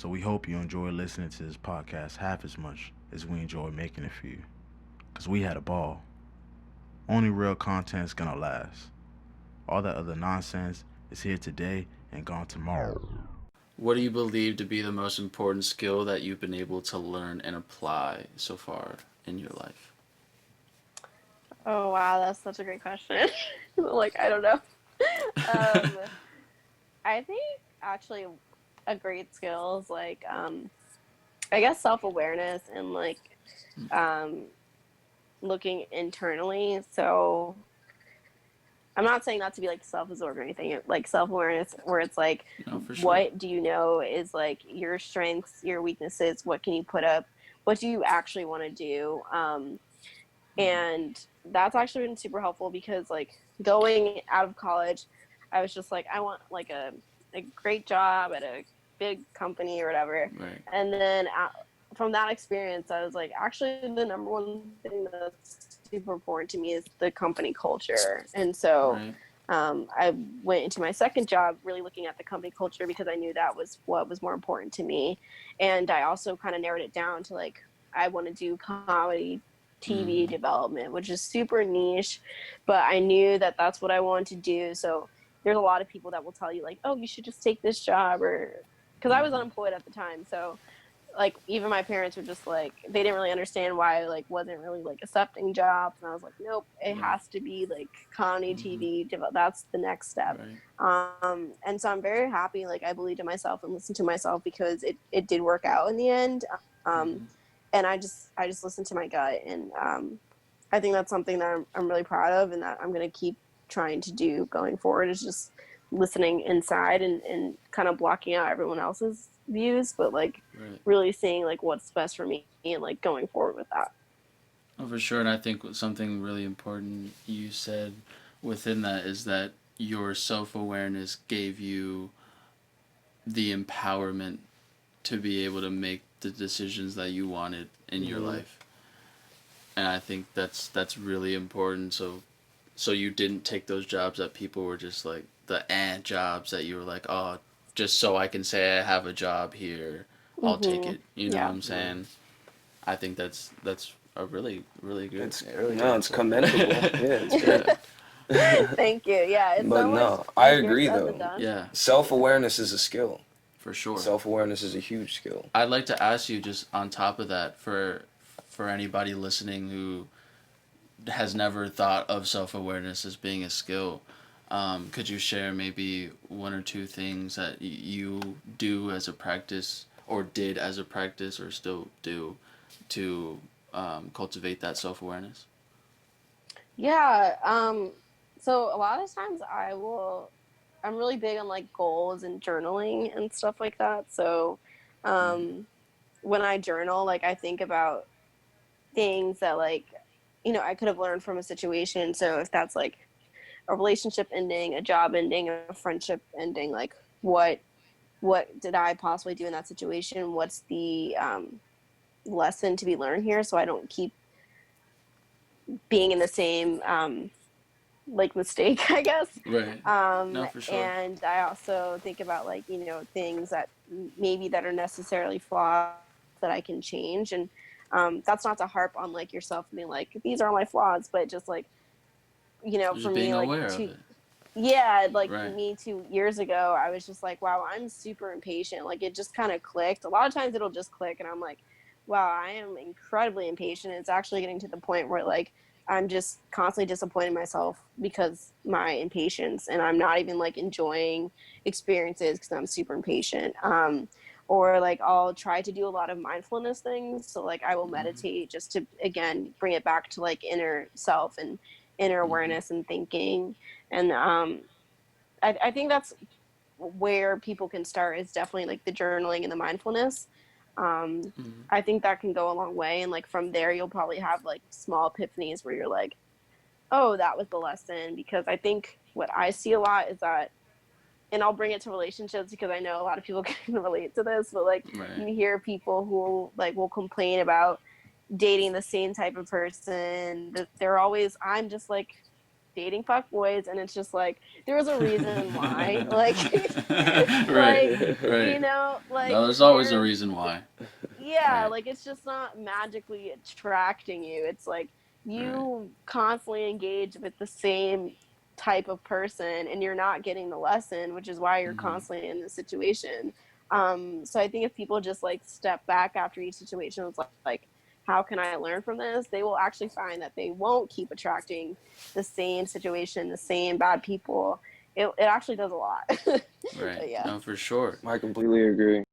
So we hope you enjoy listening to this podcast half as much as we enjoy making it for you. Because we had a ball. Only real content is going to last. All that other nonsense is here today and gone tomorrow. What do you believe to be the most important skill that you've been able to learn and apply so far in your life? Oh wow, that's such a great question. Like I don't know. Um, I think actually a great skill is like I guess self awareness and like um looking internally. So I'm not saying not to be like self absorbed or anything. Like self awareness, where it's like, No, for sure. what do you know is like your strengths, your weaknesses. What can you put up? What do you actually want to do? And that's actually been super helpful because like going out of college, I was just like, I want like a great job at a big company or whatever. Right. And then from that experience, I was like, actually, the number one thing that's super important to me is the company culture. And so Right. I went into my second job really looking at the company culture because I knew that was what was more important to me. And I also kind of narrowed it down to like, I want to do comedy TV Mm-hmm. development, which is super niche, but I knew that that's what I wanted to do. So there's a lot of people that will tell you like, oh, you should just take this job, or because I was Mm-hmm. unemployed at the time. So like even my parents were just like, they didn't really understand why I like wasn't really like accepting jobs, and I was like, nope, it Right. has to be like comedy Mm-hmm. TV, that's the next step. Right. And so I'm very happy, like I believed in myself and listened to myself because it did work out in the end. um Mm-hmm. and I just listened to my gut, and I think that's something that I'm really proud of, and that I'm going to keep trying to do going forward, is just listening inside and kind of blocking out everyone else's views, but like Right. really seeing like what's best for me and like going forward with that. Oh, for sure. And I think something really important you said within that is that your self awareness gave you the empowerment to be able to make the decisions that you wanted in your Mm-hmm. life. And I think that's really important. So you didn't take those jobs that people were just like the jobs that you were like, oh, just so I can say I have a job here, I'll take Mm-hmm. it. You know what Yeah. I'm Right. saying? I think that's a really good, It's really good no, it's answer. commendable. Yeah, it's Yeah, good. Thank you. Yeah, it's But so much no, I easier agree said than though. done. yeah, Self-awareness is a skill. for sure. Self-awareness is a huge skill. I'd like to ask you just on top of that for anybody listening who has never thought of self awareness as being a skill. Could you share maybe one or two things that you do as a practice, or did as a practice, or still do to cultivate that self awareness? Yeah. So a lot of times I'm really big on like goals and journaling and stuff like that. So um when I journal, like I think about things that like, I could have learned from a situation. So if that's like a relationship ending, a job ending, a friendship ending, like what what did I possibly do in that situation? What's the lesson to be learned here, so I don't keep being in the same like mistake, I guess. Right. No, for sure. And I also think about like, things that maybe that are necessarily flaws that I can change. And that's not to harp on like yourself and being like, these are my flaws, but just like, for Just being me, like aware of to, it. yeah, like Right. me 2 years ago, I was just like, wow, I'm super impatient. Like it just kind of clicked. A lot of times it'll just click, and I'm like, wow, I am incredibly impatient. It's actually getting to the point where like I'm just constantly disappointing myself because my impatience, and I'm not even like enjoying experiences because I'm super impatient. Or like I'll try to do a lot of mindfulness things. So like I will Mm-hmm. meditate just to again bring it back to like inner self and inner Mm-hmm. awareness and thinking. And I think that's where people can start, is definitely like the journaling and the mindfulness. um, Mm-hmm. I think that can go a long way, and like from there you'll probably have like small epiphanies where you're like, oh, that was the lesson. Because I think what I see a lot is that, and I'll bring it to relationships because I know a lot of people can relate to this, but like Right. you hear people who like will complain about dating the same type of person, that they're always, I'm just like dating fuck boys, and it's just like there's a reason why. Like, Right, like right. you know, like No, there's always a you're reason why. yeah, Right. like it's just not magically attracting you. It's like Right. you constantly engage with the same type of person and you're not getting the lesson, which is why you're Mhm. constantly in this situation. So I think if people just like step back after each situation, it's like how can I learn from this? They will actually find that they won't keep attracting the same situation, the same bad people. It actually does a lot. Right. But yeah. No, for sure. I completely agree.